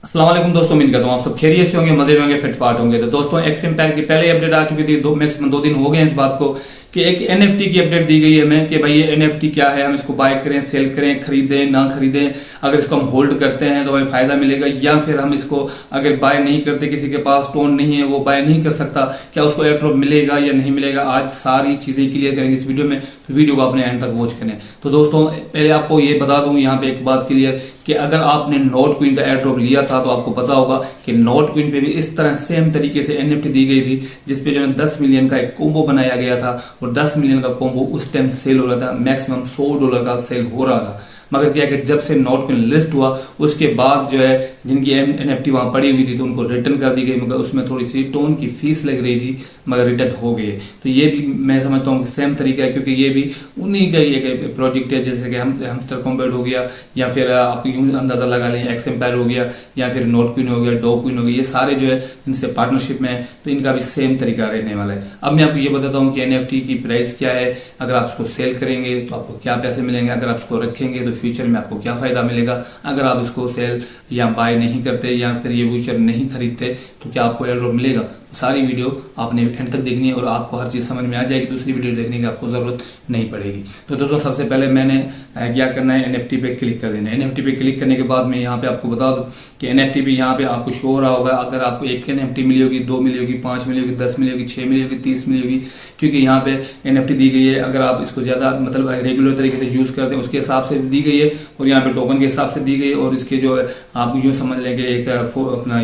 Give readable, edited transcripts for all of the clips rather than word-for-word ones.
अस्सलाम वालेकुम दोस्तों, उम्मीद करता हूँ आप सब खैरियत से होंगे, मजे में होंगे, फिटफाट होंगे। तो दोस्तों एक्सएम्पेयर की पहले अपडेट आ चुकी थी, मैक्सिमम 2 दिन हो गए हैं इस बात को कि एक एनएफटी की अपडेट दी गई है हमें कि भाई ये एनएफटी क्या है, हम इसको बाय करें, सेल करें, खरीदें ना खरीदें, अगर इसको हम होल्ड करते हैं तो हमें फायदा मिलेगा, या फिर हम इसको अगर बाय नहीं करते, किसी के पास टोन नहीं है वो बाय नहीं कर सकता, क्या उसको एयर ड्रॉप मिलेगा या नहीं मिलेगा। आज सारी चीजें क्लियर करेंगे इस वीडियो में, तो वीडियो को अपने एंड तक वॉच करें। तो दोस्तों पहले आपको ये बता दूं यहाँ पे एक बात क्लियर कि अगर आपने नोट क्वीन का एयर ड्रॉप लिया था तो आपको पता होगा कि नोट क्वीन पे भी इस तरह सेम तरीके से एनएफटी दी गई थी, जिसपे जो है 10 मिलियन का एक कोम्बो बनाया गया था और 10 मिलियन का कोम्बो उस टाइम सेल हो रहा था, मैक्सिमम $100 का सेल हो रहा था। मगर क्या कि जब से नोट क्वीन लिस्ट हुआ उसके बाद जो है जिनकी एनएफटी वहां पड़ी हुई थी तो उनको रिटर्न कर दी गई, मगर उसमें थोड़ी सी टोन की फीस लग रही थी, मगर रिटर्न हो गई। तो ये भी मैं समझता हूँ सेम तरीका है, क्योंकि ये भी उन्हीं का एक प्रोजेक्ट है, जैसे कि हमस्टर कॉम्बैट हो गया, या फिर आप यूं अंदाजा लगा लें एक्सएम्पायर हो गया, या फिर नोट क्वीन हो गया, डॉग क्वीन हो गया, ये सारे जो है इनसे पार्टनरशिप में है, तो इनका भी सेम तरीका रहने वाला है। अब मैं आपको ये बताता हूँ कि एनएफटी की प्राइस क्या है, अगर आप इसको सेल करेंगे तो आपको क्या पैसे मिलेंगे, अगर आप इसको रखेंगे तो फ्यूचर में आपको क्या फायदा मिलेगा, अगर आप इसको सेल या बाय नहीं करते या फिर ये फ्यूचर नहीं खरीदते तो क्या आपको एयर ड्रॉप मिलेगा। सारी वीडियो आपने एंड तक देखनी है और आपको हर चीज़ समझ में आ जाएगी, दूसरी वीडियो देखने की आपको ज़रूरत नहीं पड़ेगी। तो दोस्तों सबसे पहले मैंने क्या करना है, एनएफटी पे क्लिक कर देना है। एनएफटी पे क्लिक करने के बाद मैं यहाँ पे आपको बता दूँ कि एनएफटी भी यहाँ पे आपको शो हो रहा होगा, अगर आपको एक एनएफटी मिली होगी, 2 मिली होगी, 5 मिली होगी, 10 मिली होगी, 6 मिली होगी, 30 मिली होगी, क्योंकि यहाँ पे एनएफटी दी गई है। अगर आप इसको ज़्यादा मतलब रेगुलर तरीके से यूज़ करते हैं उसके हिसाब से दी गई है, और यहाँ पे टोकन के हिसाब से दी गई है, और इसके जो आप यूँ समझ लेंगे एक अपना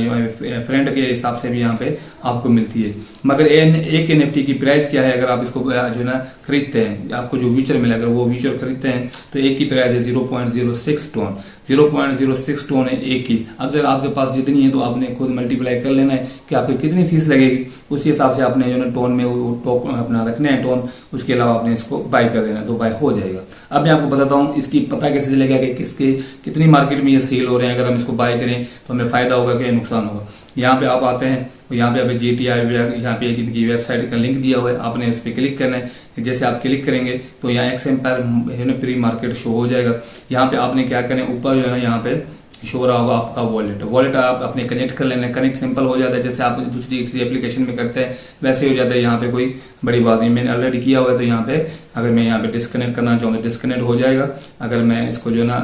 फ्रेंड के हिसाब से भी यहाँ पे आपको मिलती है। मगर एक एनएफटी की प्राइस क्या है, अगर आप इसको जो है ना खरीदते हैं, आपको जो व्यूचर मिले अगर वो व्यूचर खरीदते हैं तो एक की प्राइस है 0.06 टोन, 0.06 टोन है एक की। अगर आपके पास जितनी है तो आपने खुद मल्टीप्लाई कर लेना है कि आपकी कितनी फीस लगेगी, उसी हिसाब से आपने जो है टोन में अपना रखना है टोन, उसके अलावा आपने इसको बाय कर देना तो बाय हो जाएगा। अब मैं आपको बताता हूँ इसकी पता कैसे चलेगा कि किसके कितनी मार्केट में ये सेल हो रहे हैं, अगर हम इसको बाय करें तो हमें फायदा होगा कि नुकसान होगा। यहाँ पे आप आते हैं और यहाँ पे अभी GTI यहाँ पे इनकी वेबसाइट का लिंक दिया हुआ है, आपने इस पर क्लिक करना है। जैसे आप क्लिक करेंगे तो यहाँ एक्सएम्पायर प्री मार्केट शो हो जाएगा। यहाँ पे आपने क्या करें, ऊपर जो है ना यहाँ पे शो हो रहा होगा आपका वॉलेट आप अपने कनेक्ट कर लेना। कनेक्ट सिंपल हो जाता है, जैसे आप दूसरी किसी एप्लीकेशन में करते हैं वैसे हो जाता है, यहाँ पे कोई बड़ी बात नहीं। मैंने ऑलरेडी किया हुआ है, तो यहाँ पे अगर मैं यहाँ पे डिस्कनेक्ट करना चाहूँ तो डिस्कनेक्ट हो जाएगा, अगर मैं इसको जो है ना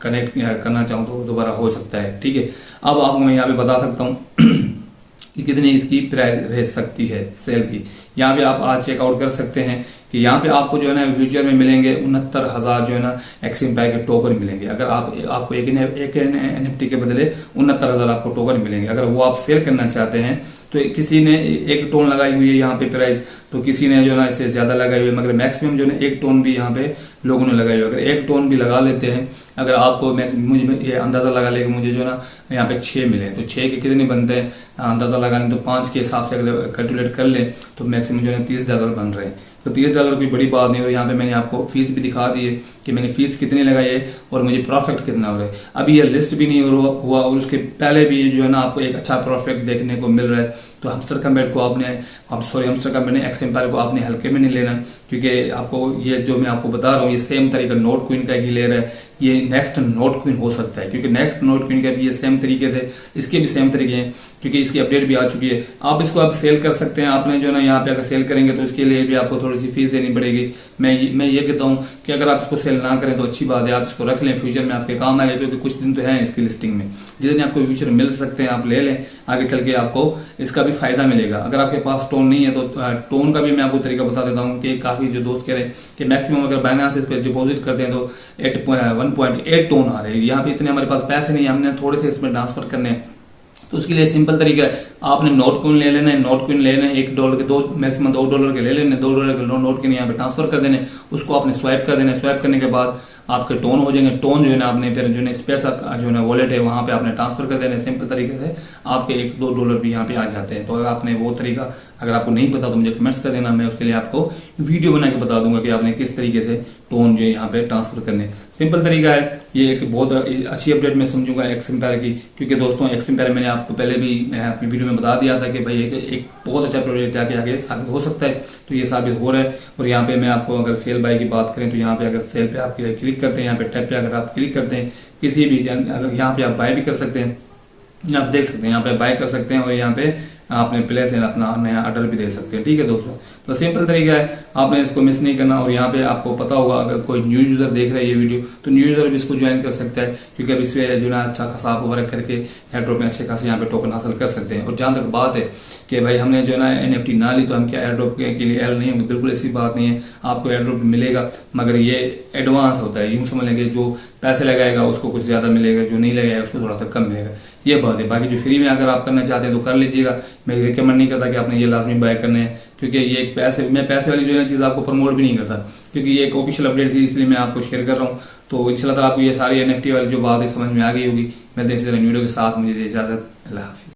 कनेक्ट करना चाहूँ तो दोबारा हो सकता है। ठीक है, अब आपको मैं यहाँ पे बता सकता हूँ कि कितनी इसकी प्राइस रह सकती है सेल की। यहाँ पे आप आज चेकआउट कर सकते हैं कि यहाँ पे आपको जो है ना फ्यूचर में मिलेंगे 69,000 जो है ना एक्सएम्पायर के टोकन मिलेंगे। अगर आपको एक एनएफटी के बदले 69,000 आपको टोकन मिलेंगे। अगर वो आप सेल करना चाहते हैं तो किसी ने एक टोन लगाई हुई है यहाँ पे प्राइस, तो किसी ने जो है ना इससे ज़्यादा लगाई हुई है, मगर मैक्सिमम जो है ना 1 टोन भी यहाँ पे लोगों ने लगाई हुई है। अगर 1 टोन भी लगा लेते हैं, अगर आपको मुझे ये अंदाज़ा लगा लेगा मुझे जो है ना यहाँ पे 6 मिले, तो 6 के कितने बनते हैं अंदाज़ा लगा लें, तो 5 के हिसाब से अगर कैलकुलेट कर लें तो मैक्सिमम जो है $30 बन रहे हैं। तो $30 कोई बड़ी बात नहीं। और यहाँ पे मैंने आपको फीस भी दिखा दी है कि मैंने फीस कितनी लगाई है और मुझे प्रॉफिट कितना हो रहा है। अभी ये लिस्ट भी नहीं हुआ और उसके पहले भी जो है ना आपको एक अच्छा प्रॉफिट देखने को मिल रहा है। तो हमस्टर कॉम्बैट को हमस्टर कॉम्बैट ने एक्सएम्पायर को आपने हल्के में नहीं लेना, क्योंकि आपको ये जो मैं आपको बता रहा हूँ ये सेम तरीका नोट क्वीन का ही ले रहा है। ये नेक्स्ट नोट क्वीन हो सकता है, क्योंकि नेक्स्ट नोट क्वीन का भी ये सेम तरीके थे, इसके भी सेम तरीके हैं, क्योंकि इसकी अपडेट भी आ चुकी है। आप इसको अब सेल कर सकते हैं। आपने जो है ना यहाँ पे अगर सेल करेंगे तो इसके लिए भी आपको थोड़ी सी फीस देनी पड़ेगी। मैं ये कहता हूँ कि अगर आप इसको सेल ना करें तो अच्छी बात है, आप इसको रख लें, फ्यूचर में आपके काम आएगा, क्योंकि कुछ दिन तो है इसकी लिस्टिंग में, जितने आपको फ्यूचर मिल सकते हैं आप ले लें, आगे चल के आपको इसका भी फायदा मिलेगा। अगर आपके पास टोन नहीं है तो टोन का भी मैं आपको तरीका बता देता हूँ कि काफ़ी जो दोस्त कह रहे हैं कि मैक्सिमम अगर बाइनेंस इस पर डिपॉजिट करते हैं तो 1.8 टोन आ रहे हैं। यहाँ पे इतने हमारे पास पैसे नहीं है, हमने थोड़े से इसमें ट्रांसफर करने हैं, तो उसके लिए सिंपल तरीका है, आपने नोट क्वीन ले लेना है। नोट क्वीन लेना है $1 के, 2 मैक्सिमम $2 के ले लेने, $2 के नोट क्वीन यहाँ पे ट्रांसफर कर देने, उसको आपने स्वाइप कर देना। स्वाइप करने के बाद आपके टोन हो जाएंगे। टोन जो है ना आपने फिर जो है स्पेस जो है ना वॉलेट है वहाँ पे आपने ट्रांसफर कर देना। सिंपल तरीके से आपके $1-2 भी यहाँ पे आ जाते हैं। तो अगर आपने वो तरीका अगर आपको नहीं पता तो मुझे कमेंट्स कर देना, मैं उसके लिए आपको वीडियो बना के बता दूंगा कि आपने किस तरीके से टोन जो है यहाँ पे ट्रांसफर करने। सिंपल तरीका है, ये एक बहुत अच्छी अपडेट मैं समझूंगा एक्सएम्पायर की, क्योंकि दोस्तों एक्सएम्पायर मैंने आपको पहले भी अपनी वीडियो में बता दिया था कि भाई एक बहुत अच्छा प्रोजेक्ट जाके आगे साबित हो सकता है, तो ये साबित हो रहा है। और यहाँ पे मैं आपको अगर सेल बाय की बात करें तो यहाँ पे अगर सेल पे आप क्लिक करते हैं, यहाँ पे टैप पे अगर आप क्लिक करते हैं किसी भी, अगर यहाँ पे आप बाय भी कर सकते हैं, आप देख सकते हैं यहाँ पे बाय कर सकते हैं और यहाँ पे आपने प्लेस है अपना नया ऑर्डर भी दे सकते हैं। ठीक है दोस्तों, तो सिंपल तरीका है, आपने इसको मिस नहीं करना। और यहाँ पे आपको पता होगा अगर कोई न्यू यूजर देख रहा है ये वीडियो, तो न्यू यूजर भी इसको ज्वाइन कर सकता है, क्योंकि अब इसमें जो ना अच्छा खासा आप वर्क करके एयरड्रॉप में अच्छे खासे यहाँ पे टोकन हासिल कर सकते हैं। और जहाँ तक बात है कि भाई हमने जो है ना NFT ना ली तो हम क्या एयरड्रॉप के लिए एल नहीं होंगे, बिल्कुल ऐसी बात नहीं है। आपको एयरड्रॉप मिलेगा, मगर ये एडवांस होता है, यूँ समझ लेंगे जो पैसे लगाएगा उसको कुछ ज़्यादा मिलेगा, जो नहीं लगाएगा उसको थोड़ा सा कम मिलेगा, ये बात है। बाकी जो फ्री में अगर आप करना चाहते हैं तो कर लीजिएगा, मैं रिकमेंड नहीं करता कि आपने ये लाजमी बाय करने हैं, क्योंकि ये एक मैं पैसे वाली जो है चीज़ आपको प्रमोट भी नहीं करता, क्योंकि ये एक ऑफिशियल अपडेट थी, इसलिए मैं आपको शेयर कर रहा हूँ। तो इंशाल्लाह ताला आपको ये सारी NFT वाली जो बात है समझ में आ गई होगी। मिलते हैं इसी तरह वीडियो के साथ, मुझे इजाज़त, अल्लाह हाफिज़।